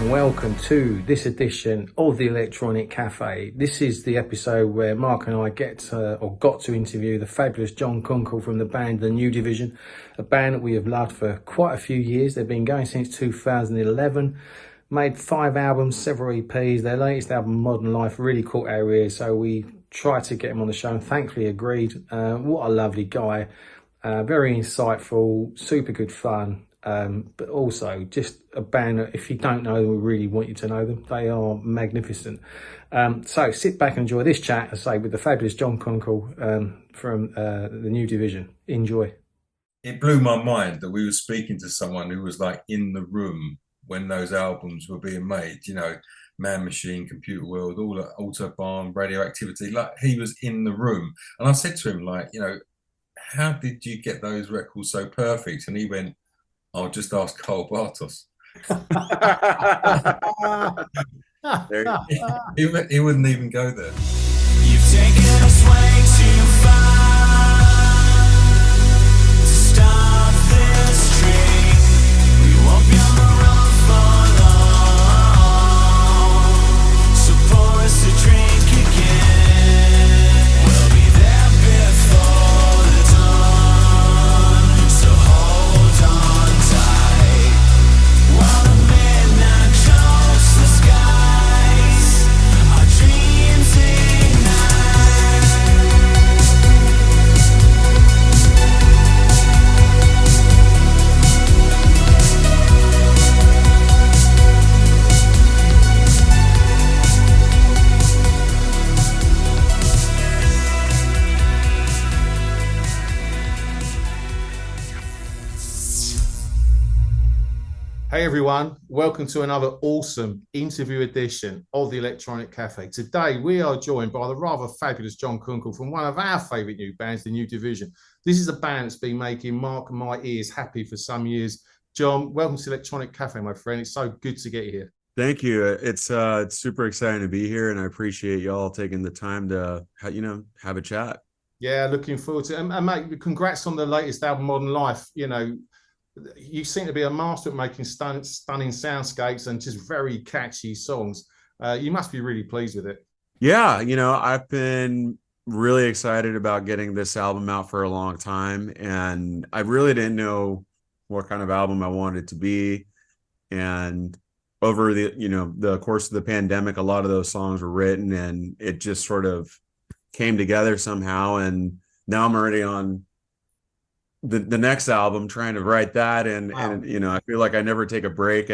and welcome to this edition of the Electronic Cafe. This is the episode where Mark and I got to interview the fabulous John Kunkel from the band The New Division, a band that we have loved for quite a few years. They've been going since 2011, made 5 albums, several EPs. Their latest album, Modern Life, really caught our ears, so we tried to get him on the show and thankfully agreed. What a lovely guy, very insightful, super good fun. But also just a band that if you don't know them, we really want you to know them. They are magnificent. So sit back and enjoy this chat, as I say, with the fabulous John Kunkel from The New Division. Enjoy. It blew my mind that we were speaking to someone who was like in the room when those albums were being made, you know, Man Machine, Computer World, all the Autobahn, Radioactivity, like he was in the room. And I said to him, like, you know, how did you get those records so perfect? And he went, I'll just ask Cole Bartos. he wouldn't even go there. You've taken us way too far to stop this train. We won't be on the road for long, so pour us a drink again. We'll be there before the dawn, so hold on. While the midnight chokes the skies, our dreams ignite. Hey everyone, welcome to another awesome interview edition of the Electronic Cafe. Today we are joined by the rather fabulous John Kunkel from one of our favourite new bands, The New Division. This is a band that's been making Mark and my ears happy for some years. John, welcome to Electronic Cafe, my friend. It's so good to get you here. Thank you. It's super exciting to be here, and I appreciate y'all taking the time to, have a chat. Yeah, looking forward to it. And mate, congrats on the latest album, Modern Life. You know, you seem to be a master at making stunning soundscapes and just very catchy songs. You must be really pleased with it. Yeah, I've been really excited about getting this album out for a long time, and I really didn't know what kind of album I wanted it to be. And over the course of the pandemic, a lot of those songs were written, and it just sort of came together somehow. And now I'm already on the next album, trying to write that, and I feel like I never take a break,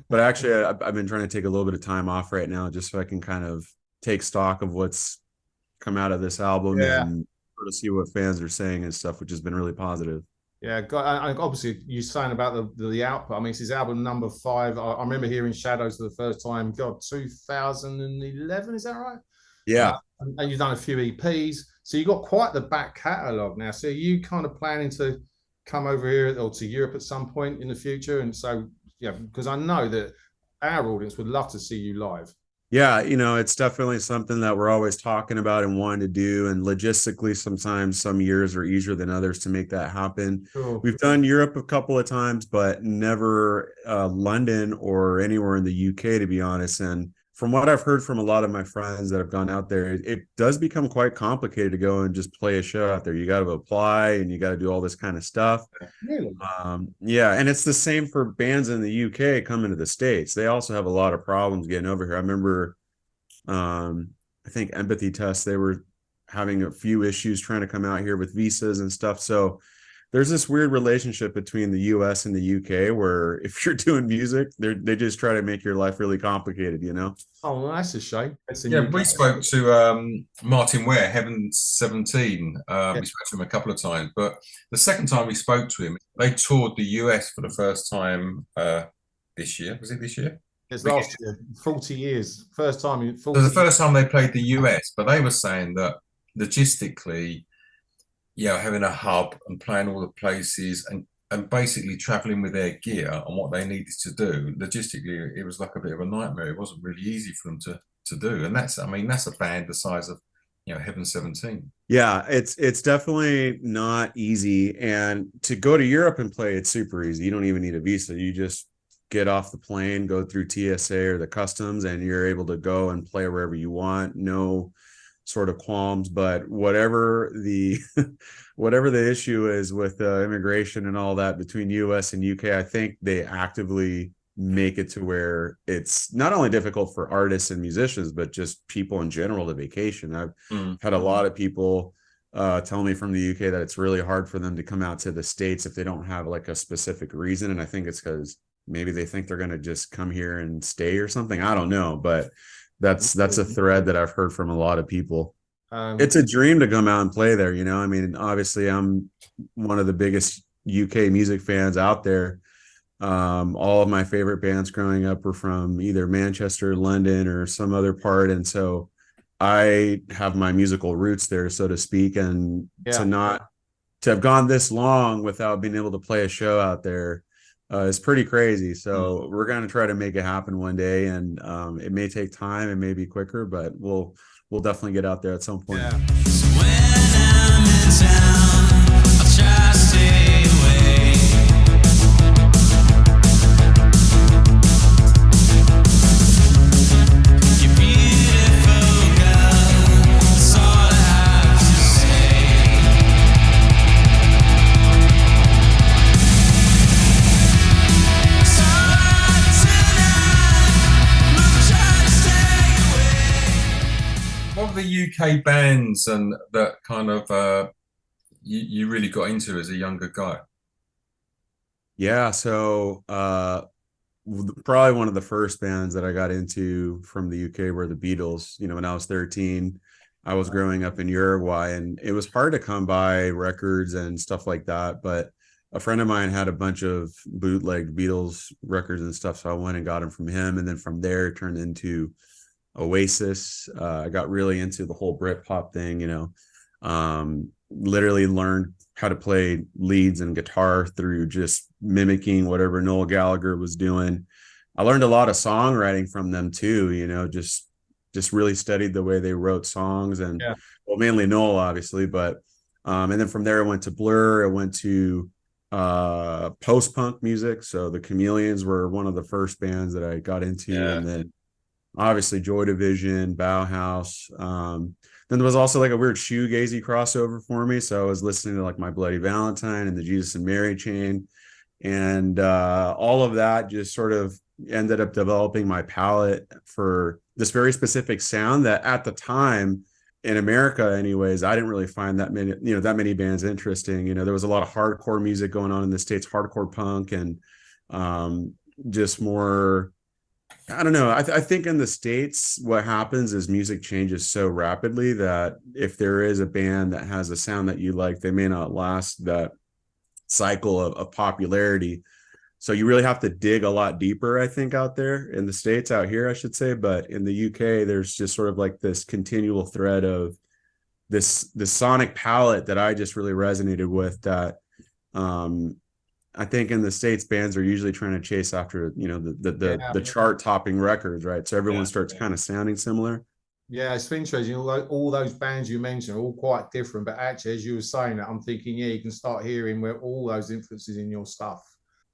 but actually I've been trying to take a little bit of time off right now just so I can kind of take stock of what's come out of this album and sort of see what fans are saying and stuff, which has been really positive. Yeah, obviously you're saying about the output. I mean, it's his album number 5. I remember hearing Shadows for the first time, 2011, is that right? Yeah. And you've done a few EPs, so you've got quite the back catalogue now. So are you kind of planning to come over here or to Europe at some point in the future? And so, yeah, because I know that our audience would love to see you live. Yeah, it's definitely something that we're always talking about and wanting to do. And logistically, sometimes some years are easier than others to make that happen. Sure. We've done Europe a couple of times, but never London or anywhere in the UK, to be honest. And from what I've heard from a lot of my friends that have gone out there, it does become quite complicated to go and just play a show out there. You got to apply and you got to do all this kind of stuff. Really? Yeah. And it's the same for bands in the UK coming to the States. They also have a lot of problems getting over here. I remember, I think Empathy Test, they were having a few issues trying to come out here with visas and stuff. So there's this weird relationship between the US and the UK where if you're doing music, they just try to make your life really complicated, Oh, well, that's a shame. We spoke to Martin Ware, Heaven 17. We spoke to him a couple of times, but the second time we spoke to him, they toured the US for the first time this year. Was it this year? It's last year, 40 years. First time in 40 So the years. first time they played the US, but they were saying that logistically, having a hub and playing all the places and basically traveling with their gear and what they needed to do, logistically, it was like a bit of a nightmare. It wasn't really easy for them to do. And that's a band the size of, Heaven 17. Yeah, it's definitely not easy. And to go to Europe and play, it's super easy. You don't even need a visa. You just get off the plane, go through TSA or the customs, and you're able to go and play wherever you want. No sort of qualms. But whatever the whatever the issue is with immigration and all that between US and UK, I think they actively make it to where it's not only difficult for artists and musicians, but just people in general to vacation. I've had a lot of people tell me from the UK that it's really hard for them to come out to the States if they don't have like a specific reason. And I think it's because maybe they think they're going to just come here and stay or something. I don't know, but that's a thread that I've heard from a lot of people. It's a dream to come out and play there. I mean, obviously I'm one of the biggest UK music fans out there. All of my favorite bands growing up were from either Manchester, London, or some other part. And so I have my musical roots there, so to speak, and to have gone this long without being able to play a show out there is pretty crazy. So we're going to try to make it happen one day, and it may take time, it may be quicker, but we'll definitely get out there at some point. So when I'm in town, I'll try to stay away. You're beautiful, girl, that's all I have to say. So tonight, we'll try to stay away. What were the UK bands and that kind of you really got into as a younger guy? Yeah, so probably one of the first bands that I got into from the UK were the Beatles. When I was 13, I was growing up in Uruguay, and it was hard to come by records and stuff like that. But a friend of mine had a bunch of bootleg Beatles records and stuff, so I went and got them from him. And then from there, it turned into Oasis. I got really into the whole Britpop thing, literally learned how to play leads and guitar through just mimicking whatever Noel Gallagher was doing. I learned a lot of songwriting from them too, just really studied the way they wrote songs, and well, mainly Noel, obviously, but and then from there I went to Blur. I went to post-punk music. So the Chameleons were one of the first bands that I got into, and then obviously Joy Division, Bauhaus. Then there was also like a weird shoegazy crossover for me. So I was listening to like My Bloody Valentine and the Jesus and Mary Chain. And all of that just sort of ended up developing my palette for this very specific sound that at the time in America anyways, I didn't really find that many bands interesting. There was a lot of hardcore music going on in the States, hardcore punk, and just more, I don't know. I think in the States, what happens is music changes so rapidly that if there is a band that has a sound that you like, they may not last that cycle of popularity. So you really have to dig a lot deeper, I think, out there in the States, out here, I should say. But in the UK, there's just sort of like this continual thread of this sonic palette that I just really resonated with, that I think in the States, bands are usually trying to chase after, the chart topping records, right? So everyone starts kind of sounding similar. Yeah, it's interesting. All those bands you mentioned are all quite different, but actually, as you were saying that, I'm thinking, you can start hearing where all those influences in your stuff.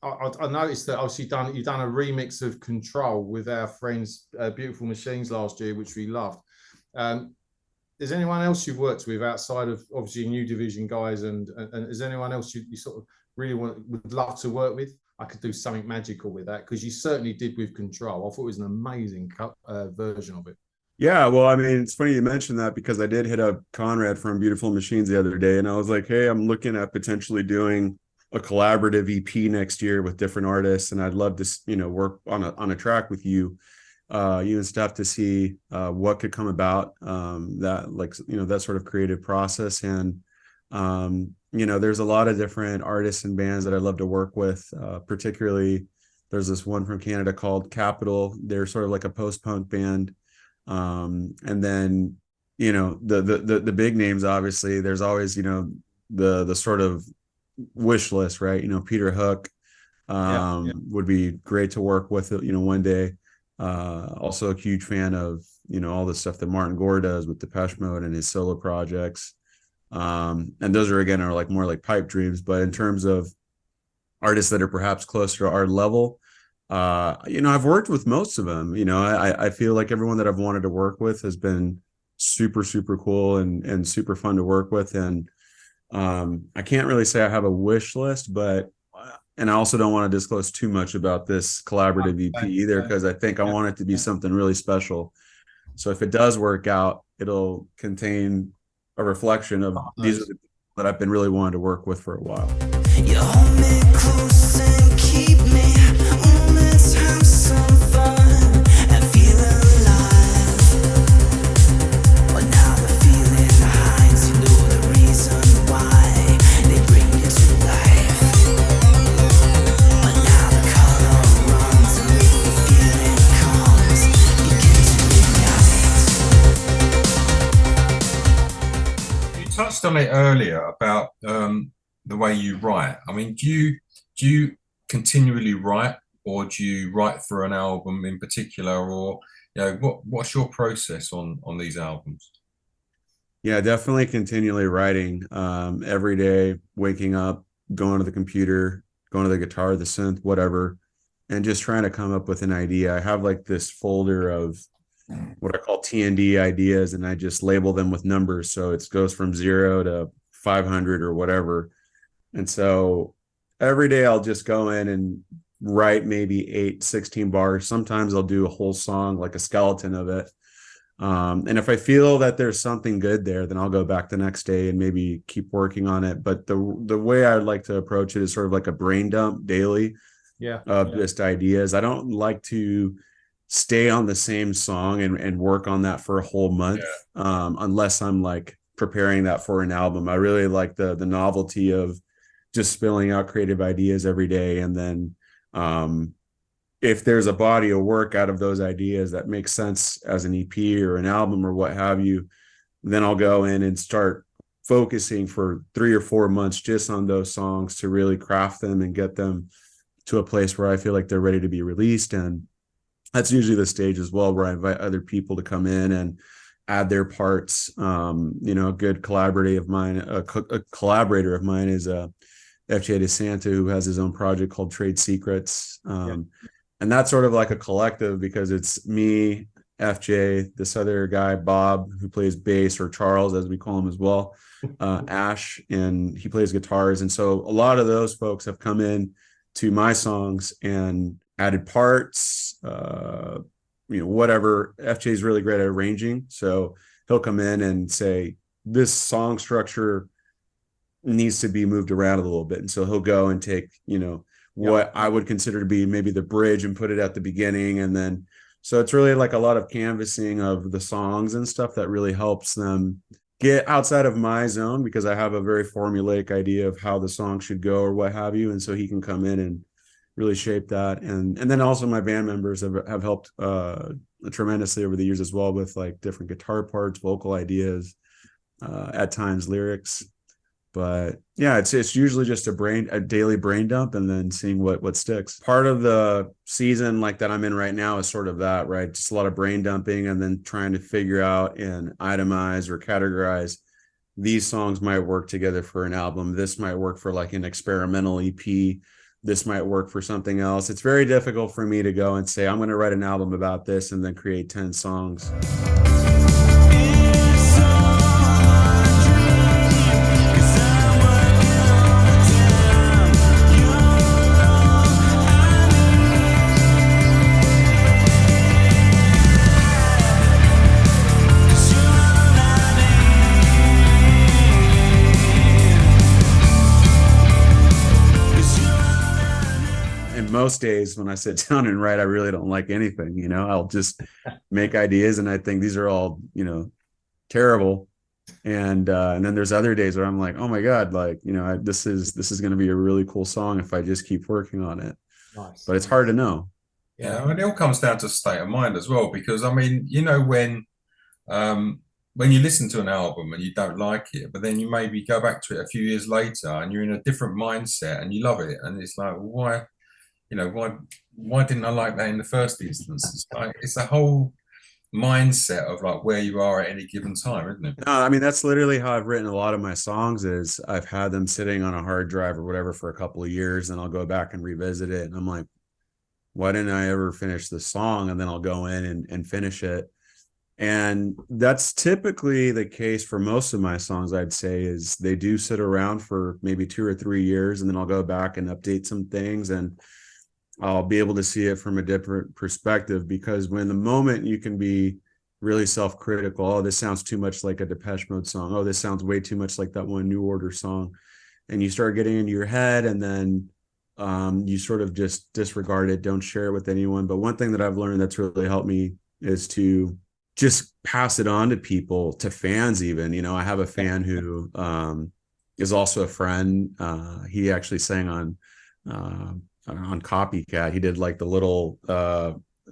I noticed that obviously you've done a remix of Control with our friends Beautiful Machines last year, which we loved. Is anyone else you've worked with outside of obviously New Division guys, and is anyone else you sort of really would love to work with? I could do something magical with that, because you certainly did with Control. I thought it was an amazing version of it. Yeah, well, I mean, it's funny you mentioned that, because I did hit up Conrad from Beautiful Machines the other day, and I was like, hey, I'm looking at potentially doing a collaborative EP next year with different artists, and I'd love to, work on a track with you and stuff, to see what could come about that, like, that sort of creative process. And there's a lot of different artists and bands that I love to work with. Particularly, there's this one from Canada called Capital. They're sort of like a post-punk band. And then, the big names, obviously, there's always, the sort of wish list, right? Peter Hook would be great to work with, one day. Also a huge fan of, all the stuff that Martin Gore does with Depeche Mode and his solo projects. And those are like more like pipe dreams. But in terms of artists that are perhaps closer to our level, I've worked with most of them. I feel like everyone that I've wanted to work with has been super, super cool and super fun to work with. And I can't really say I have a wish list, and I also don't want to disclose too much about this collaborative EP either, because I think I want it to be something really special. So if it does work out, it'll contain a reflection of these are the people that I've been really wanting to work with for a while. You hold me close and keep me. Let's have some fun and feel alive. But now the feeling hides, you know the reason why they bring you to life. But now the color runs and the feeling comes, begin to ignite. You touched on it earlier about the way you write. I mean, do you continually write, or do you write for an album in particular, or what's your process on these albums? Yeah, definitely continually writing. Every day, waking up, going to the computer, going to the guitar, the synth, whatever, and just trying to come up with an idea. I have like this folder of what I call TND ideas, and I just label them with numbers. So it goes from 0 to 500 or whatever. And so every day I'll just go in and write maybe 16 bars. Sometimes I'll do a whole song, like a skeleton of it. And if I feel that there's something good there, then I'll go back the next day and maybe keep working on it. But the way I like to approach it is sort of like a brain dump daily of just ideas. I don't like to stay on the same song and work on that for a whole month, unless I'm like preparing that for an album. I really like the novelty of just spilling out creative ideas every day. And then if there's a body of work out of those ideas that makes sense as an EP or an album or what have you, then I'll go in and start focusing for 3 or 4 months just on those songs to really craft them and get them to a place where I feel like they're ready to be released. And that's usually the stage as well, where I invite other people to come in and add their parts. A good collaborator of mine is FJ DeSanta, who has his own project called Trade Secrets. And that's sort of like a collective, because it's me, FJ, this other guy, Bob, who plays bass, or Charles, as we call him as well, Ash, and he plays guitars. And so a lot of those folks have come in to my songs and added parts, whatever. FJ is really great at arranging. So he'll come in and say, this song structure needs to be moved around a little bit. And so he'll go and take, what I would consider to be maybe the bridge and put it at the beginning. And then, so it's really like a lot of canvassing of the songs and stuff that really helps them get outside of my zone, because I have a very formulaic idea of how the song should go or what have you. And so he can come in and really shape that. And then also my band members have helped tremendously over the years as well, with like different guitar parts, vocal ideas, at times lyrics. But yeah, it's usually just a daily brain dump, and then seeing what sticks. Part of the season like that I'm in right now is sort of that, right? Just a lot of brain dumping, and then trying to figure out and itemize or categorize, these songs might work together for an album. This might work for like an experimental EP. This might work for something else. It's very difficult for me to go and say, I'm going to write an album about this and then create 10 songs. Most days when I sit down and write, I really don't like anything. I'll just make ideas and I think these are all, terrible. And then there's other days where I'm like, oh my God, like, this is going to be a really cool song if I just keep working on it. Nice. But it's hard to know. Yeah. I mean, it all comes down to state of mind as well, because I mean, when you listen to an album and you don't like it, but then you maybe go back to it a few years later and you're in a different mindset and you love it. And it's like, well, why didn't I like that in the first instance? It's a whole mindset of like where you are at any given time, isn't it? No, I mean, that's literally how I've written a lot of my songs. Is I've had them sitting on a hard drive or whatever for a couple of years, and I'll go back and revisit it, and I'm like, why didn't I ever finish the song? And then I'll go in and finish it. And that's typically the case for most of my songs, I'd say, is they do sit around for maybe 2 or 3 years, and then I'll go back and update some things, and I'll be able to see it from a different perspective. Because when the moment you can be really self-critical, oh, this sounds too much like a Depeche Mode song, oh, this sounds way too much like that one New Order song, and you start getting into your head, and then you sort of just disregard it, don't share it with anyone. But one thing that I've learned that's really helped me is to just pass it on to people, to fans even. You know, I have a fan who is also a friend. He actually sang on Copycat. He did like the little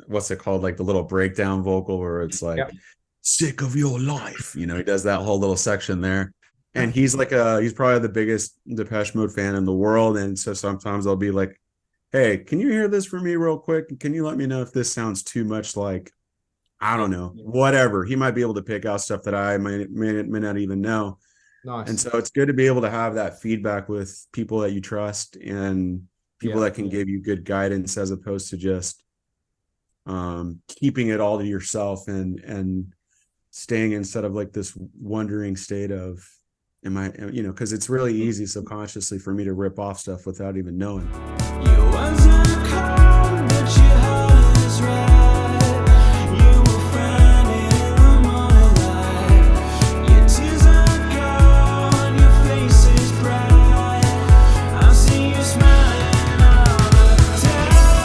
what's it called, like the little breakdown vocal where it's like, yep, sick of your life, you know, he does that whole little section there. And he's like he's probably the biggest Depeche Mode fan in the world. And so sometimes I'll be like, hey, can you hear this for me real quick? Can you let me know if this sounds too much like, I don't know, whatever. He might be able to pick out stuff that I may not even know. Nice. And so it's good to be able to have that feedback with people that you trust and people that can give you good guidance, as opposed to just keeping it all to yourself and staying instead of like this wondering state of, am I, you know, because it's really easy subconsciously for me to rip off stuff without even knowing. You wasn't cold, but your heart is right. You were frowning in the moonlight. Your tears are gone, your face is bright. I see you smiling all the time.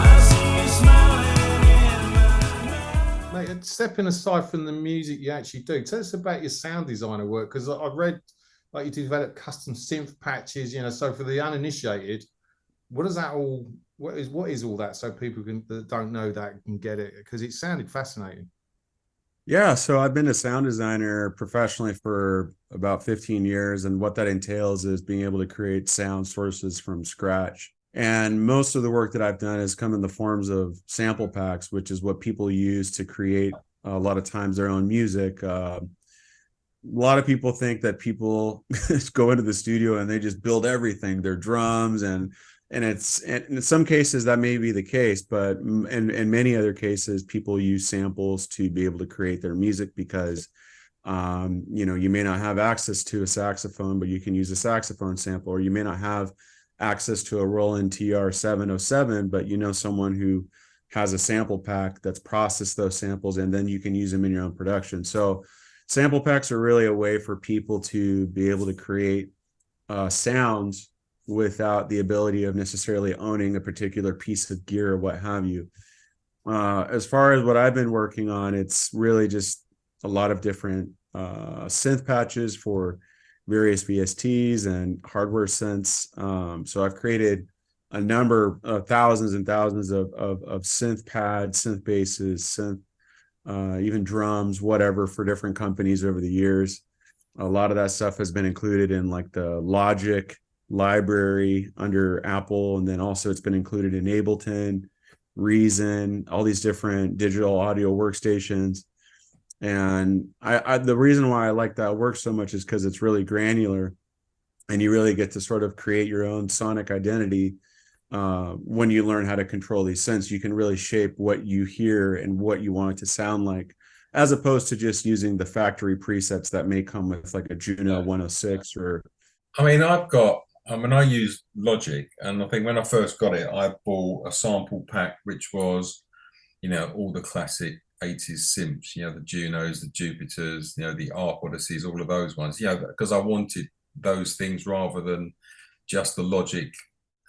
I see you smiling in my mind. Mate, stepping aside from the music you actually do, tell us about your sound designer work, because I read like you develop custom synth patches, you know. So for the uninitiated, what is that all? What is all that? So people that don't know that can get it, because it sounded fascinating. Yeah, so I've been a sound designer professionally for about 15 years, and what that entails is being able to create sound sources from scratch. And most of the work that I've done has come in the forms of sample packs, which is what people use to create a lot of times their own music. A lot of people think that people go into the studio and they just build everything, their drums, and in some cases that may be the case, but in many other cases, people use samples to be able to create their music because you know, you may not have access to a saxophone, but you can use a saxophone sample, or you may not have access to a Roland TR-707, but you know someone who has a sample pack that's processed those samples, and then you can use them in your own production. So sample packs are really a way for people to be able to create sounds without the ability of necessarily owning a particular piece of gear or what have you. As far as what I've been working on, it's really just a lot of different synth patches for various VSTs and hardware synths. So I've created a number of thousands and thousands of synth pads, synth basses, synth, even drums, whatever, for different companies over the years. A lot of that stuff has been included in like the Logic library under Apple, and then also it's been included in Ableton, Reason, all these different digital audio workstations. And I the reason why I like that work so much is because it's really granular, and you really get to sort of create your own sonic identity. When you learn how to control these synths, you can really shape what you hear and what you want it to sound like, as opposed to just using the factory presets that may come with like a Juno 106 or. I mean, I use Logic, and I think when I first got it, I bought a sample pack, which was, you know, all the classic 80s synths, you know, the Junos, the Jupiters, you know, the Arc Odysseys, all of those ones. Yeah, because I wanted those things rather than just the Logic.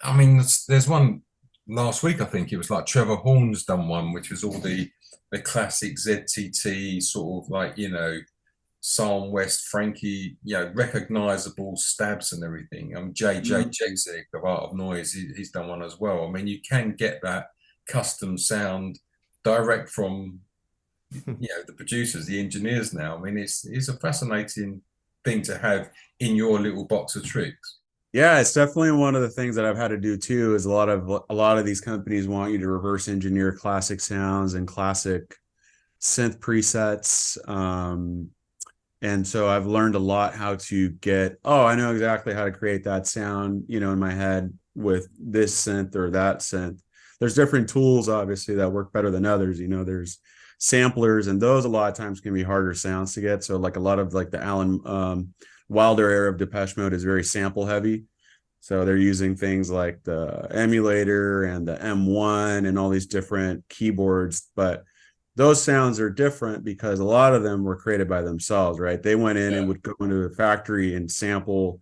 I mean, there's one last week, I think it was like Trevor Horn's done one, which was all the classic ZTT sort of like, you know, Psalm West, Frankie, you know, recognizable stabs and everything. JJ Jezek of Art of Noise, he's done one as well. I mean, you can get that custom sound direct from, you know, the producers, the engineers now. I mean, it's a fascinating thing to have in your little box of tricks. Yeah, it's definitely one of the things that I've had to do too, is a lot of these companies want you to reverse engineer classic sounds and classic synth presets. And so I've learned a lot how to get, oh, I know exactly how to create that sound, in my head with this synth or that synth. There's different tools, obviously, that work better than others. There's samplers, and those a lot of times can be harder sounds to get. So like a lot of like the Alan Wilder era of Depeche Mode is very sample heavy. So they're using things like the emulator and the M1 and all these different keyboards, but those sounds are different because a lot of them were created by themselves, right? They went in and would go into a factory and sample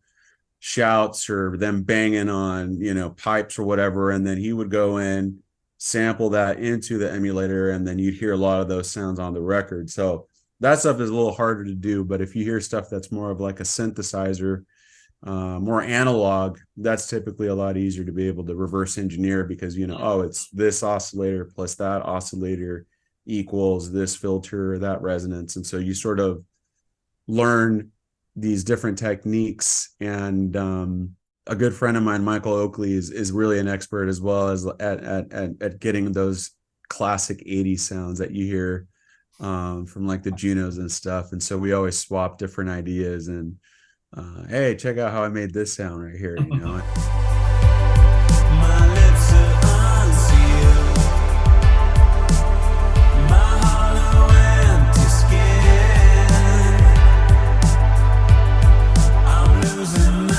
shouts or them banging on, pipes or whatever. And then he would go in, sample that into the emulator, and then you'd hear a lot of those sounds on the record. So that stuff is a little harder to do. But if you hear stuff that's more of like a synthesizer, more analog, that's typically a lot easier to be able to reverse engineer because, oh, it's this oscillator plus that oscillator equals this filter or that resonance. And so you sort of learn these different techniques. And a good friend of mine, Michael Oakley, is really an expert as well as at getting those classic 80s sounds that you hear from like the Junos and stuff. And so we always swap different ideas and hey, check out how I made this sound right here, My lips are unsealed. My hollow empty skin. I'm losing my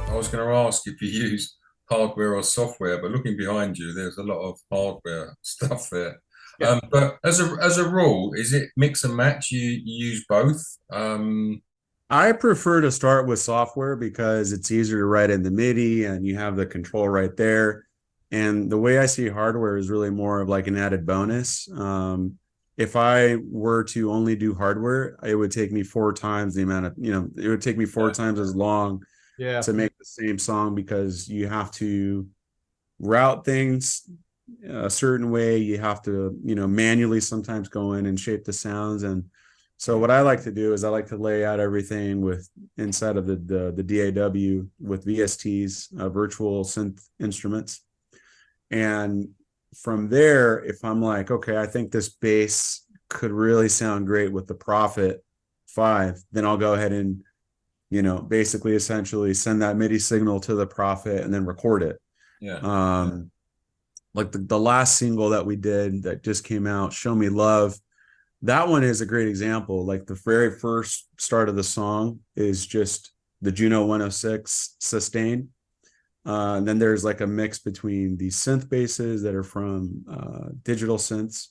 I was going to ask if you use hardware or software, but looking behind you, there's a lot of hardware stuff there. Yeah. But as a rule, is it mix and match? You use both? I prefer to start with software because it's easier to write in the MIDI and you have the control right there. And the way I see hardware is really more of like an added bonus. If I were to only do hardware, it would take me 4 times the amount of, it would take me 4 times as long to make the same song because you have to route things a certain way. You have to, manually sometimes go in and shape the sounds. And so what I like to do is I like to lay out everything with inside of the DAW with VSTs, virtual synth instruments. And from there, if I'm like, okay, I think this bass could really sound great with the Prophet 5, then I'll go ahead and basically essentially send that MIDI signal to the Prophet and then record it. Like the last single that we did that just came out, Show Me Love, that one is a great example. Like the very first start of the song is just the Juno 106 sustain. And then there's like a mix between the synth basses that are from digital synths.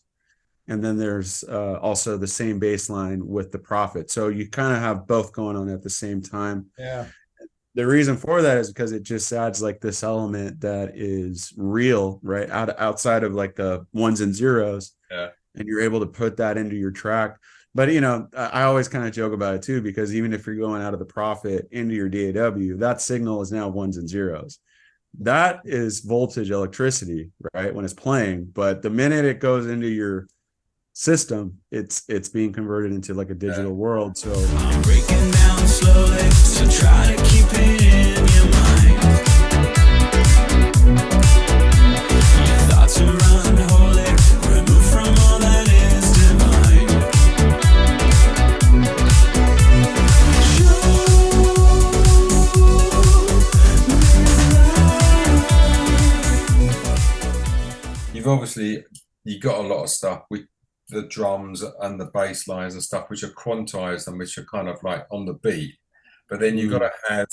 And then there's also the same bass line with the Prophet. So you kind of have both going on at the same time. Yeah. The reason for that is because it just adds like this element that is real, right? Outside of like the ones and zeros. Yeah. And you're able to put that into your track. But, I always kind of joke about it too, because even if you're going out of the Prophet into your DAW, that signal is now ones and zeros. That is voltage electricity, right? When it's playing. But the minute it goes into your system, it's being converted into like a digital world. So I'm breaking down slowly, so try to keep it in your mind. Your thoughts are unholy, removed from all that is divine. You've obviously got a lot of stuff with the drums and the bass lines and stuff which are quantized and which are kind of like on the beat, but then you've got to have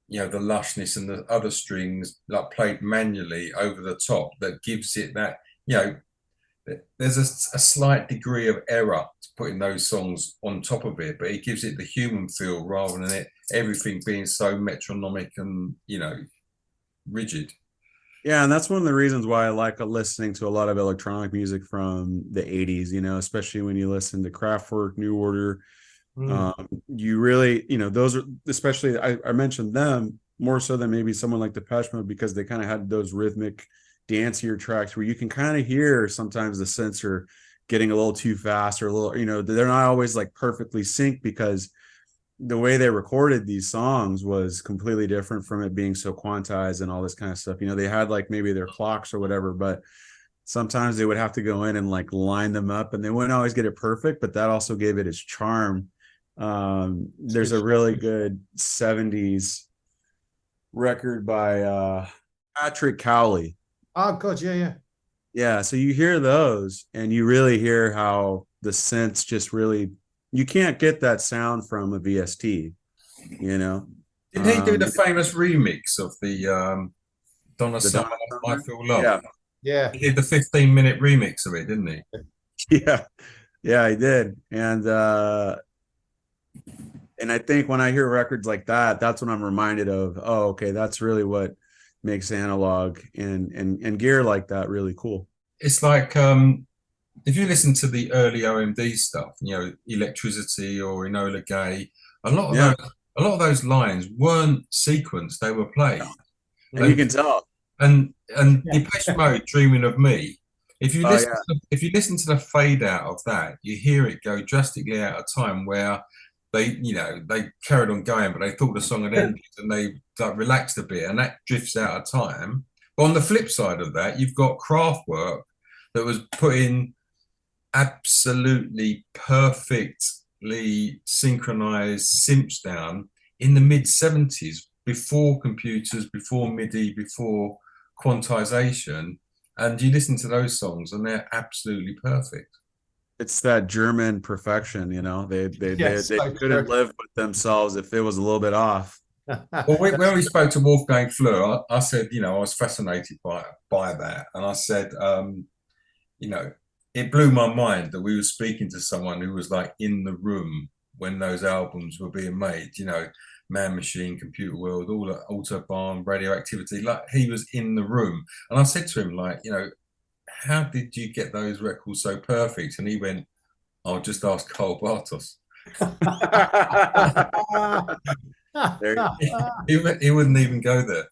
the lushness and the other strings like played manually over the top that gives it that there's a slight degree of error to putting those songs on top of it, but it gives it the human feel rather than everything being so metronomic and rigid. Yeah, and that's one of the reasons why I like listening to a lot of electronic music from the 80s, especially when you listen to Kraftwerk, New Order. You really, those are, especially, I mentioned them more so than maybe someone like Depeche Mode because they kind of had those rhythmic, dancier tracks where you can kind of hear sometimes the synths are getting a little too fast or a little, they're not always like perfectly synced because the way they recorded these songs was completely different from it being so quantized and all this kind of stuff. You know, they had like maybe their clocks or whatever, but sometimes they would have to go in and like line them up, and they wouldn't always get it perfect, but that also gave it its charm. There's a really good 70s record by Patrick Cowley. Oh God, Yeah, so you hear those and you really hear how the synths just really, you can't get that sound from a VST, you know. Didn't he do the famous remix of the Donna The Summer, Donna I Summer? Feel Love? yeah. He did the 15-minute remix of it, didn't he? Yeah, he did. And I think when I hear records like that, that's when I'm reminded of, oh, okay, that's really what makes analog and gear like that really cool. It's like if you listen to the early OMD stuff, you know, Electricity or Enola Gay, a lot of those lines weren't sequenced; they were played, and you can tell. And Depeche Mode, Dreaming of Me. If you listen to the fade out of that, you hear it go drastically out of time where they carried on going, but they thought the song had ended and they like relaxed a bit, and that drifts out of time. But on the flip side of that, you've got Kraftwerk that was putting absolutely perfectly synchronized synths down in the mid-70s, before computers, before MIDI, before quantization, and you listen to those songs and they're absolutely perfect. It's that German perfection, you know. They couldn't live with themselves if it was a little bit off. Well, when we spoke to Wolfgang Fleur, I said, you know, I was fascinated by that, and I said, you know, it blew my mind that we were speaking to someone who was like in the room when those albums were being made, you know, Man Machine, Computer World, all the Autobahn, Radioactivity, like he was in the room. And I said to him, like, you know, how did you get those records so perfect? And he went, I'll just ask Carl Bartos. he wouldn't even go there.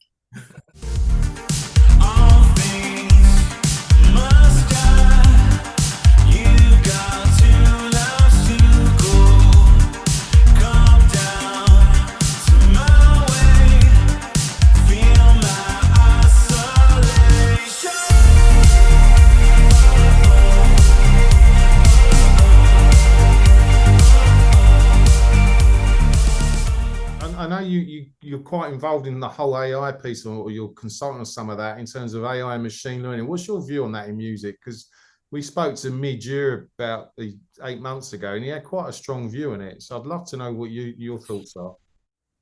I know you're quite involved in the whole AI piece, or you're consulting on some of that in terms of AI and machine learning. What's your view on that in music? Because we spoke to Mid-Year about 8 months ago, and he had quite a strong view on it. So I'd love to know what your thoughts are.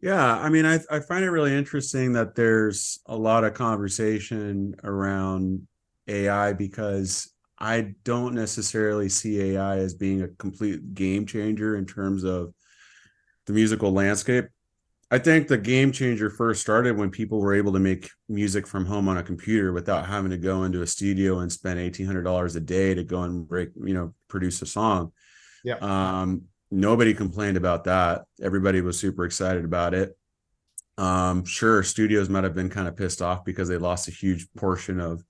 Yeah, I mean, I find it really interesting that there's a lot of conversation around AI, because I don't necessarily see AI as being a complete game changer in terms of the musical landscape. I think the game changer first started when people were able to make music from home on a computer without having to go into a studio and spend $1,800 a day to go and produce a song. Yeah. Nobody complained about that. Everybody was super excited about it. Sure, studios might have been kind of pissed off because they lost a huge portion of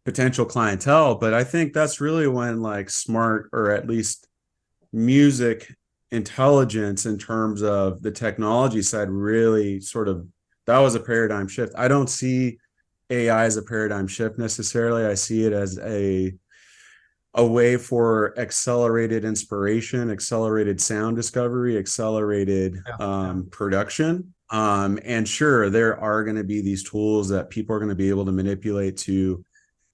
potential clientele, but I think that's really when like smart, or at least music intelligence in terms of the technology side, really sort of, that was a paradigm shift. I don't see AI as a paradigm shift necessarily. I see it as a way for accelerated inspiration, accelerated sound discovery, accelerated production. And sure, there are going to be these tools that people are going to be able to manipulate to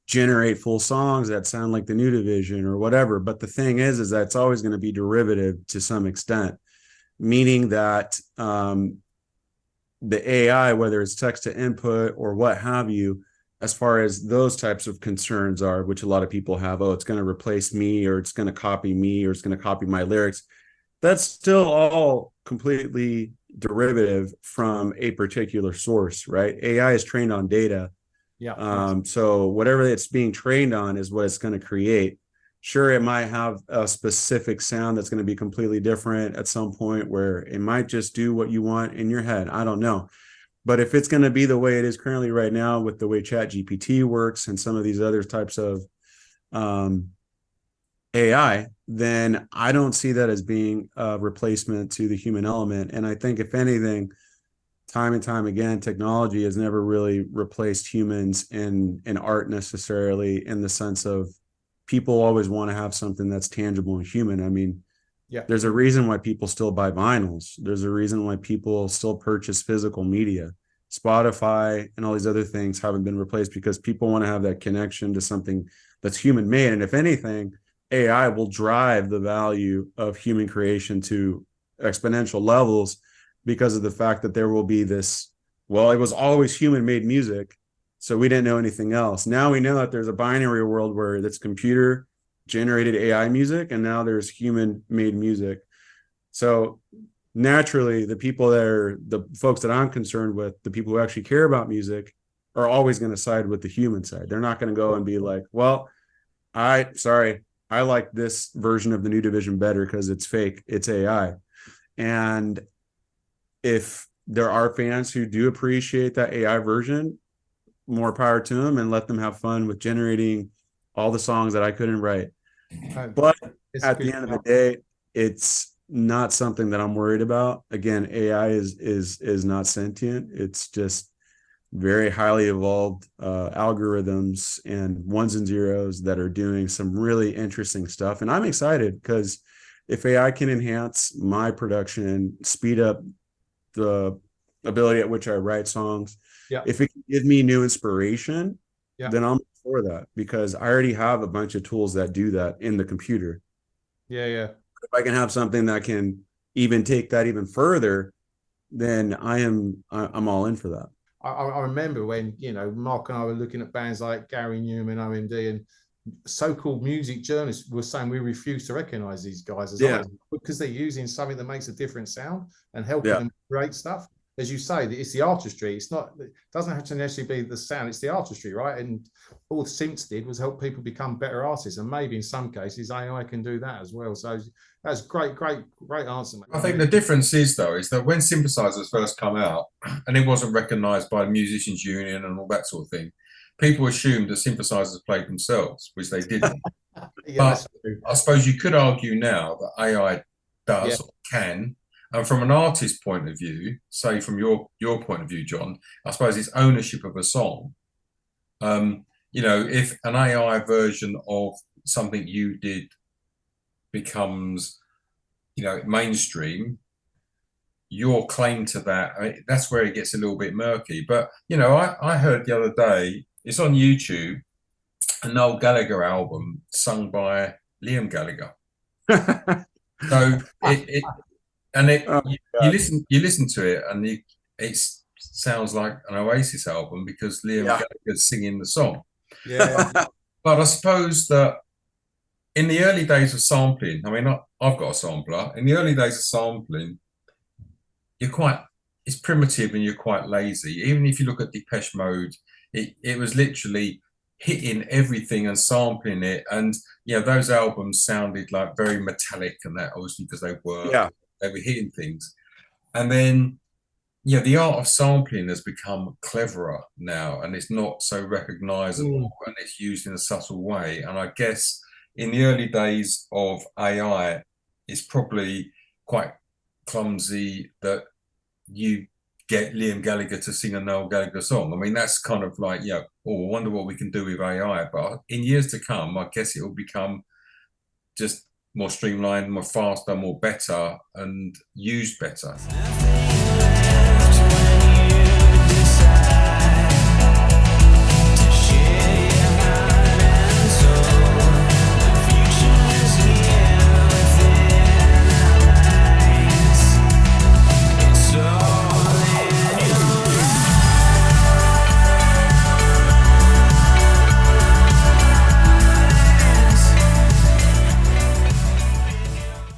generate full songs that sound like the New Division or whatever. But the thing is that it's always going to be derivative to some extent, meaning that the AI, whether it's text to input or what have you, as far as those types of concerns are, which a lot of people have, oh, it's going to replace me, or it's going to copy me, or it's going to copy my lyrics. That's still all completely derivative from a particular source, right? AI is trained on data. Yeah. So whatever it's being trained on is what it's going to create. Sure, it might have a specific sound that's going to be completely different at some point, where it might just do what you want in your head. I don't know. But if it's going to be the way it is currently right now, with the way ChatGPT works and some of these other types of AI, then I don't see that as being a replacement to the human element. And I think, if anything, time and time again, technology has never really replaced humans in art necessarily, in the sense of people always want to have something that's tangible and human. I mean, Yeah. there's a reason why people still buy vinyls. There's a reason why people still purchase physical media. Spotify and all these other things haven't been replaced, because people want to have that connection to something that's human made. And if anything, AI will drive the value of human creation to exponential levels, because of the fact that there will be this, well, it was always human made music, so we didn't know anything else. Now we know that there's a binary world where it's computer generated AI music, and now there's human made music. So naturally, the people that are the folks that I'm concerned with, the people who actually care about music, are always going to side with the human side. They're not going to go and be like, well, I like this version of the New Division better because it's fake, it's AI. And if there are fans who do appreciate that AI version, more power to them, and let them have fun with generating all the songs that I couldn't write. But at the end of the day, it's not something that I'm worried about. Again, AI is not sentient. It's just very highly evolved algorithms and ones and zeros that are doing some really interesting stuff. And I'm excited, because if AI can enhance my production and speed up the ability at which I write songs, if it can give me new inspiration, then I'm for that, because I already have a bunch of tools that do that in the computer. If I can have something that can even take that even further, then I'm all in for that. I remember when, you know, Mark and I were looking at bands like Gary Newman, OMD, and so-called music journalists were saying we refuse to recognize these guys as artists, because they're using something that makes a different sound and helping them create stuff. As you say, it's the artistry. It doesn't have to necessarily be the sound, it's the artistry, right? And all the synths did was help people become better artists, and maybe in some cases AI can do that as well. So that's great answer, mate. I think the difference is, though, is that when synthesizers first come out, and it wasn't recognized by the Musicians Union and all that sort of thing, people assumed that synthesizers played themselves, which they didn't. But I suppose you could argue now that AI does or can. And from an artist's point of view, say from your point of view, John, I suppose it's ownership of a song. You know, if an AI version of something you did becomes, you know, mainstream, your claim to that, that's where it gets a little bit murky. But, you know, I heard the other day, it's on YouTube, a Noel Gallagher album sung by Liam Gallagher. So you listen to it, and it sounds like an Oasis album, because Liam Gallagher's singing the song. But I suppose that in the early days of sampling, I mean, I've got a sampler. In the early days of sampling, it's primitive and you're quite lazy. Even if you look at Depeche Mode, it was literally hitting everything and sampling it. And, you know, those albums sounded like very metallic, and that obviously because they were hitting things. And then, you know, the art of sampling has become cleverer now, and it's not so recognizable, and it's used in a subtle way. And I guess in the early days of AI, it's probably quite clumsy that you get Liam Gallagher to sing a Noel Gallagher song. I mean, that's kind of like, I wonder what we can do with AI. But in years to come, I guess it will become just more streamlined, more faster, more better, and used better.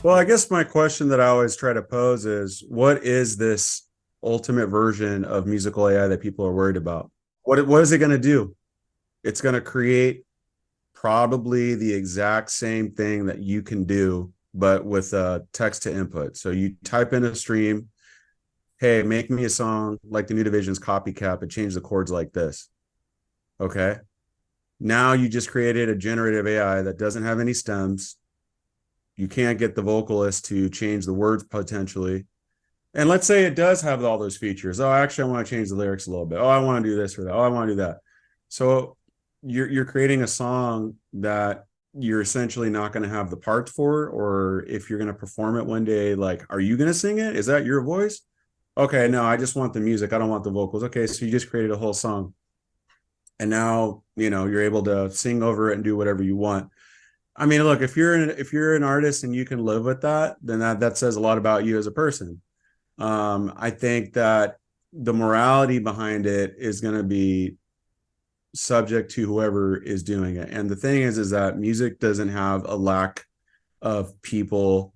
Well, I guess my question that I always try to pose is, what is this ultimate version of musical AI that people are worried about? What is it going to do? It's going to create probably the exact same thing that you can do, but with text to input. So you type in a stream, hey, make me a song like the New Division's Copycat, but change the chords like this. Okay. Now you just created a generative AI that doesn't have any stems, You can't get the vocalist to change the words potentially. And let's say it does have all those features. Oh, actually, I want to change the lyrics a little bit. Oh, I want to do this or that. Oh, I want to do that. So you're creating a song that you're essentially not going to have the parts for, or if you're going to perform it one day, like, are you going to sing it? Is that your voice? Okay, no, I just want the music. I don't want the vocals. Okay, so you just created a whole song. And now, you're able to sing over it and do whatever you want. I mean, look, if you're an artist and you can live with that, then that says a lot about you as a person. I think that the morality behind it is going to be subject to whoever is doing it. And the thing is that music doesn't have a lack of people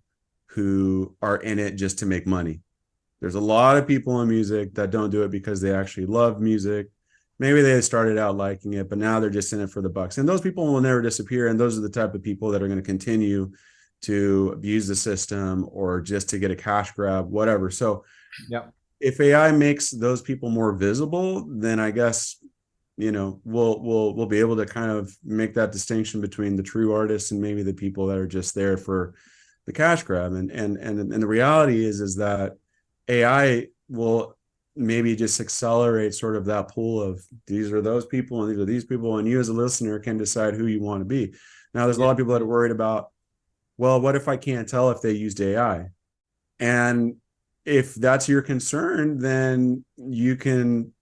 who are in it just to make money. There's a lot of people in music that don't do it because they actually love music. Maybe they started out liking it, but now they're just in it for the bucks. And those people will never disappear. And those are the type of people that are going to continue to abuse the system or just to get a cash grab, whatever. So if AI makes those people more visible, then I guess, we'll be able to kind of make that distinction between the true artists and maybe the people that are just there for the cash grab. And the reality is that AI will maybe just accelerate sort of that pool of these are those people and these are these people, and you as a listener can decide who you want to be. Now, there's a lot of people that are worried about, well, what if I can't tell if they used AI? And if that's your concern, then you can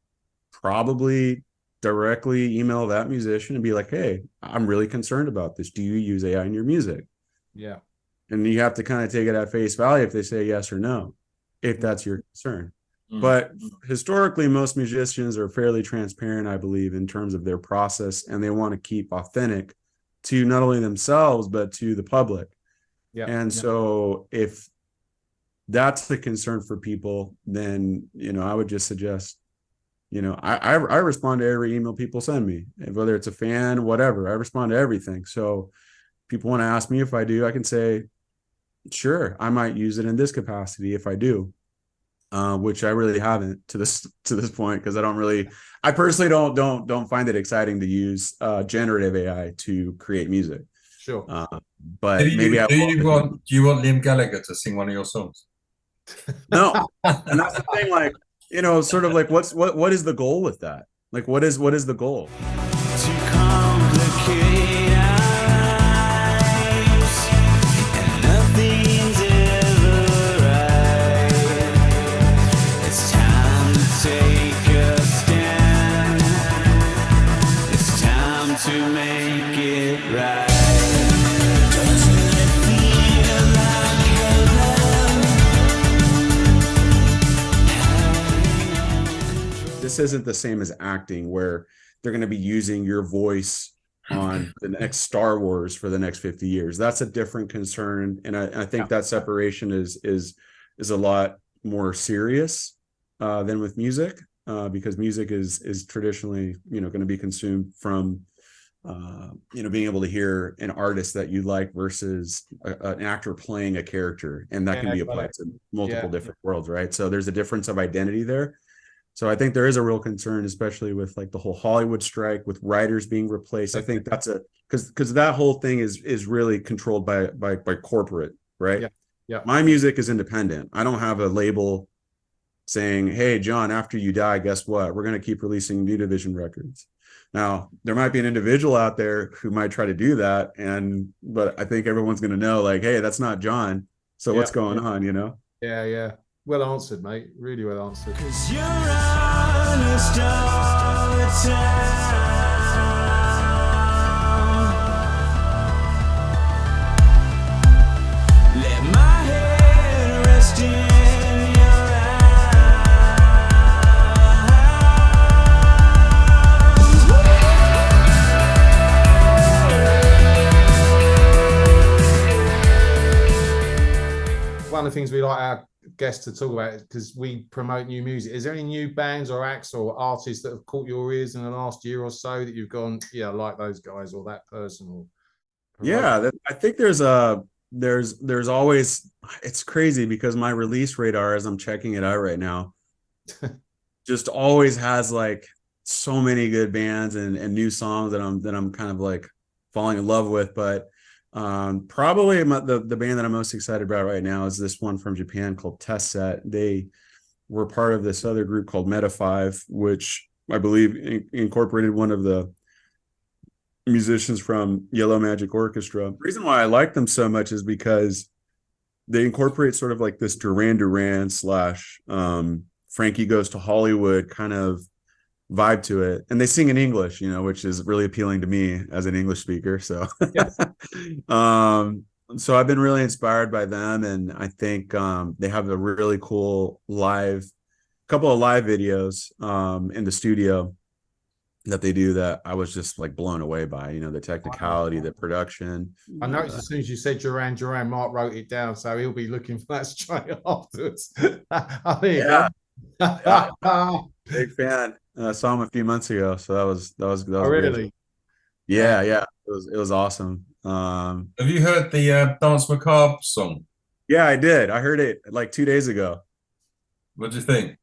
probably directly email that musician and be like, hey, I'm really concerned about this. Do you use AI in your music? Yeah. And you have to kind of take it at face value if they say yes or no, if that's your concern. But historically, most musicians are fairly transparent, I believe, in terms of their process, and they want to keep authentic to not only themselves, but to the public. And so if that's the concern for people, then, I would just suggest, I respond to every email people send me, whether it's a fan, whatever. I respond to everything. So people want to ask me if I do, I can say, sure, I might use it in this capacity if I do. Which I really haven't to this point, because I personally don't find it exciting to use generative AI to create music. Sure. But do you want Liam Gallagher to sing one of your songs? No. And that's the thing, like, sort of like what is the goal with that? Like, what is the goal? To complicate our lives, and nothing's ever right. It's time to take a stand. It's time to make it right. Doesn't it feel like heaven? This isn't the same as acting, where they're going to be using your voice on the next Star Wars for the next 50 years. That's a different concern. And I think that separation is a lot more serious than with music, because music is traditionally, going to be consumed from, being able to hear an artist that you like versus an actor playing a character. And that can be applied to multiple different worlds, right? So there's a difference of identity there. So I think there is a real concern, especially with like the whole Hollywood strike, with writers being replaced. I think that's because that whole thing is really controlled by corporate, right? Yeah. My music is independent. I don't have a label saying, hey, John, after you die, guess what? We're going to keep releasing New Division records. Now, there might be an individual out there who might try to do that. But I think everyone's going to know, like, hey, that's not John. So what's going on, Yeah. Well answered, mate. Really well answered. 'Cause you're honest all the time. Let my head rest in your eyes. One of the things we like our guests to talk about, because we promote new music. Is there any new bands or acts or artists that have caught your ears in the last year or so that you've gone, yeah, I like those guys or that person? Or I think there's always, it's crazy because my release radar, as I'm checking it out right now, just always has like so many good bands and new songs that I'm kind of like falling in love with. But Probably the band that I'm most excited about right now is this one from Japan called Test Set. They were part of this other group called Meta 5, which I believe incorporated one of the musicians from Yellow Magic Orchestra. The reason why I like them so much is because they incorporate sort of like this Duran Duran slash Frankie Goes to Hollywood kind of vibe to it, and they sing in English, which is really appealing to me as an English speaker. So Yes. So I've been really inspired by them, and I think they have a really cool couple of live videos in the studio that they do that I was just like blown away by, the technicality, the production. I noticed as soon as you said Duran Duran, Mark wrote it down, so he'll be looking for that straight afterwards. Oh, there you go. Big fan. I saw him a few months ago, so that was Oh, really? Yeah, it was awesome. Have you heard the Dance Macabre song? Yeah, I did. I heard it like 2 days ago. What do you think?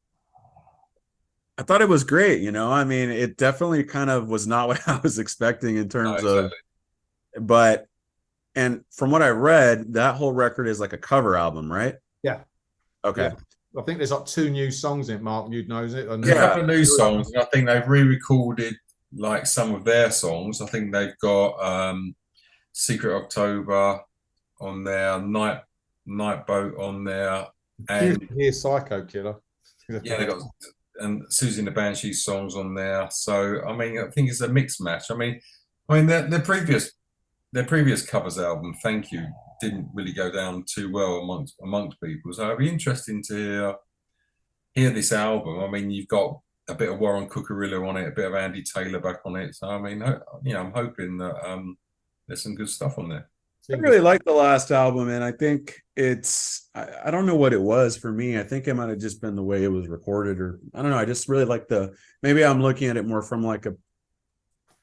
I thought it was great. I mean, it definitely kind of was not what I was expecting in terms of, but, and from what I read, that whole record is like a cover album, right? Yeah. Okay. Yeah. I think there's like 2 new songs in it, Mark. You'd know, is it? There's a couple of new songs, and I think they've re-recorded like some of their songs. I think they've got Secret October on there, Night Boat on there, and Here's Psycho Killer. yeah, they got Susie and the Banshees songs on there. So I mean, I think it's a mixed match. I mean, their previous covers album, Thank You, didn't really go down too well amongst people. So it'd be interesting to hear this album. I mean, you've got a bit of Warren Cucurullo on it, a bit of Andy Taylor back on it. So I mean, I'm hoping that there's some good stuff on there. I really like the last album, and I think I don't know what it was for me. I think it might have just been the way it was recorded, or I don't know. I just really like maybe I'm looking at it more from like a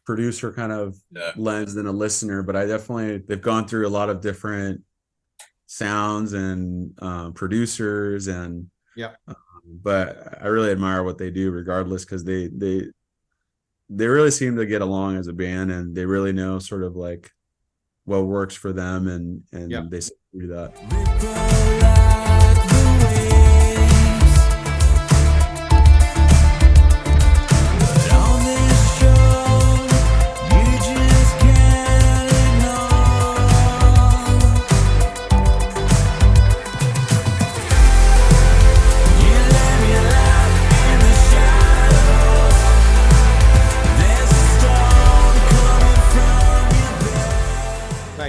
producer kind of lens than a listener, but they've gone through a lot of different sounds and producers, and but I really admire what they do regardless, because they really seem to get along as a band, and they really know sort of like what works for them, and they do that.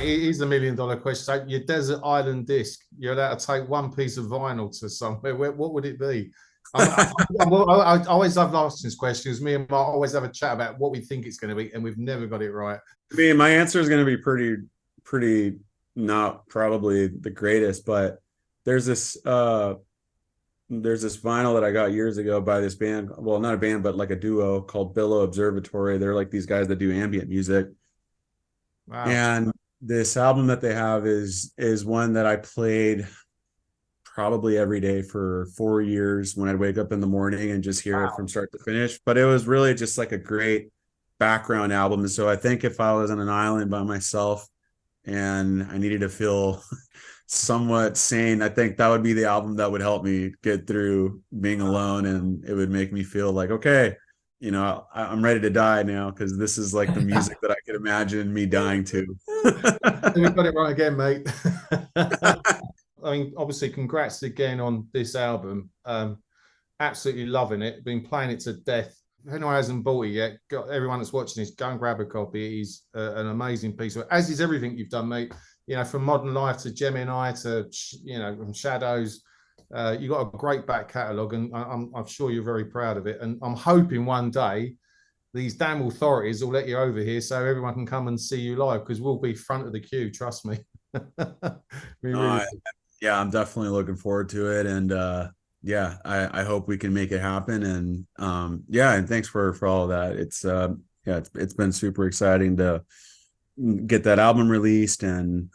Here's the $1 million question. So your desert island disc, you're allowed to take one piece of vinyl to somewhere. What would it be? I always love asking this question, because me and Mark always have a chat about what we think it's going to be, and we've never got it right. I mean, my answer is going to be pretty not probably the greatest, but there's this vinyl that I got years ago by this band. Well, not a band, but like a duo called Billow Observatory. They're like these guys that do ambient music. Wow. And this album that they have is one that I played probably every day for 4 years when I'd wake up in the morning and just hear it from start to finish. But it was really just like a great background album. And so I think if I was on an island by myself and I needed to feel somewhat sane, I think that would be the album that would help me get through being alone, and it would make me feel like, okay, I'm ready to die now, because this is like the music that I could imagine me dying to. We got it right again, mate. I mean, obviously, congrats again on this album. Absolutely loving it. Been playing it to death. If anyone hasn't bought it yet, everyone that's watching this, go and grab a copy. It is an amazing piece of it, as is everything you've done, mate. From Modern Life to Gemini to, from Shadows. You've got a great back catalogue, and I'm sure you're very proud of it. And I'm hoping one day these damn authorities will let you over here so everyone can come and see you live, because we'll be front of the queue, trust me. Yeah, I'm definitely looking forward to it, and I hope we can make it happen. And and thanks for all of that. It's been super exciting to get that album released, and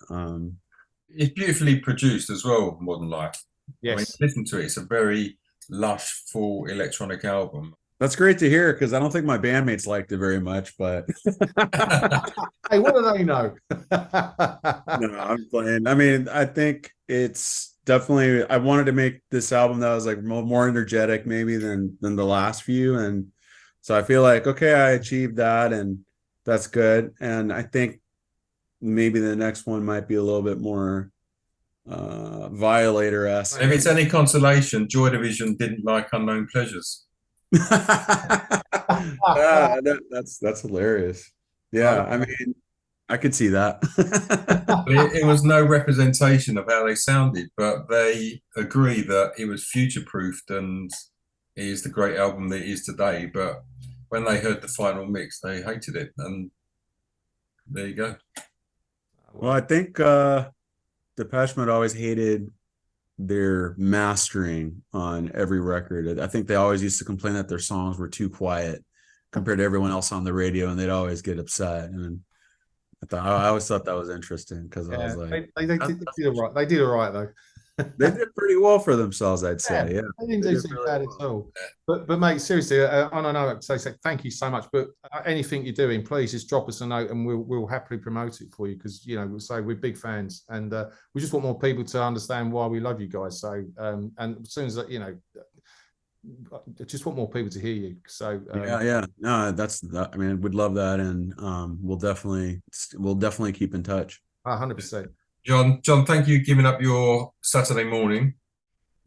it's beautifully produced as well, Modern Life. Yes. I mean, listen to it. It's a very lush, full electronic album. That's great to hear because I don't think my bandmates liked it very much, but Hey, what do they know? no, I'm playing. I mean, I think it's definitely I wanted to make this album that was like more energetic maybe than the last few. And so I feel like okay, I achieved that and that's good. And I think maybe the next one might be a little bit more Violator-esque. If it's any consolation, Joy Division didn't like Unknown Pleasures. Yeah, that's hilarious. Yeah, I mean, I could see that. It was no representation of how they sounded, but they agree that it was future-proofed and it is the great album that it is today. But when they heard the final mix, they hated it, and there you go. Well, I think Depeche Mode always hated their mastering on every record. I think they always used to complain that their songs were too quiet compared to everyone else on the radio, and they'd always get upset. And I always thought that was interesting because I was like, they did all right. They did all right though. they did pretty well for themselves, I'd say. Yeah, they didn't do too bad at all. But mate, seriously, I don't know. So thank you so much. But anything you're doing, please just drop us a note, and we'll happily promote it for you because we'll say we're big fans, and we just want more people to understand why we love you guys. So and as soon as I just want more people to hear you. So yeah, no, I mean, we'd love that, and we'll definitely keep in touch. 100%. John, thank you for giving up your Saturday morning.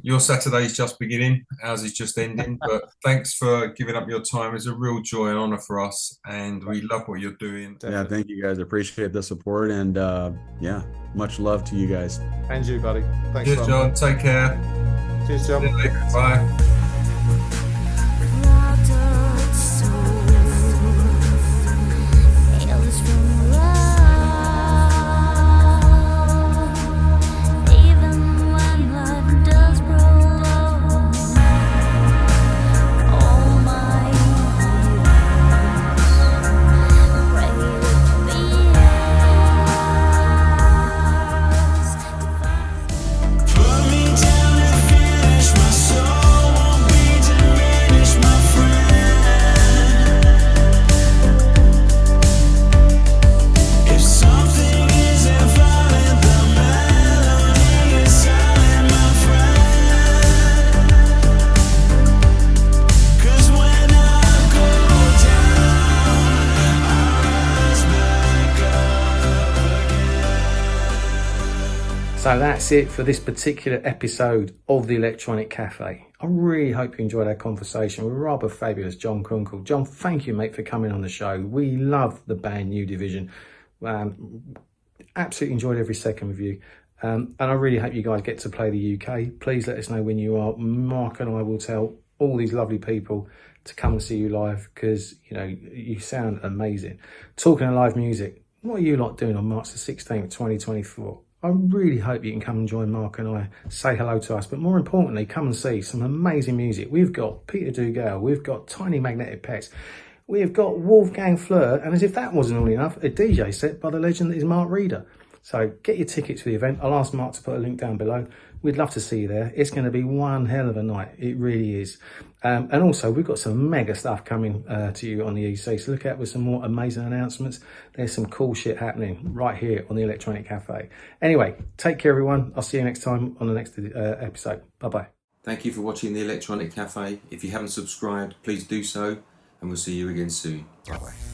Your Saturday's just beginning, ours is just ending, but thanks for giving up your time. It's a real joy and honor for us, and we love what you're doing. Yeah, thank you guys. Appreciate the support, and yeah, much love to you guys. And you, buddy. Thanks, Cheers, John. Take care. Cheers, John. Bye. So that's it for this particular episode of the Electronic Cafe. I really hope you enjoyed our conversation with rather fabulous John Kunkel. John, thank you, mate, for coming on the show. We love the band New Division. Absolutely enjoyed every second with you. And I really hope you guys get to play the UK. Please let us know when you are. Mark and I will tell all these lovely people to come and see you live because, you sound amazing. Talking of live music, what are you lot doing on March the 16th, 2024? I really hope you can come and join Mark and I, say hello to us, but more importantly, come and see some amazing music. We've got Peter Dugal, we've got Tiny Magnetic Pets, we've got Wolfgang Fleur, and as if that wasn't all enough, a DJ set by the legend that is Mark Reeder. So get your tickets for the event. I'll ask Mark to put a link down below. We'd love to see you there. It's going to be one hell of a night. It really is. And also, we've got some mega stuff coming to you on the EC. So look out for some more amazing announcements. There's some cool shit happening right here on the Electronic Cafe. Anyway, take care, everyone. I'll see you next time on the next episode. Bye-bye. Thank you for watching the Electronic Cafe. If you haven't subscribed, please do so. And we'll see you again soon. Bye-bye.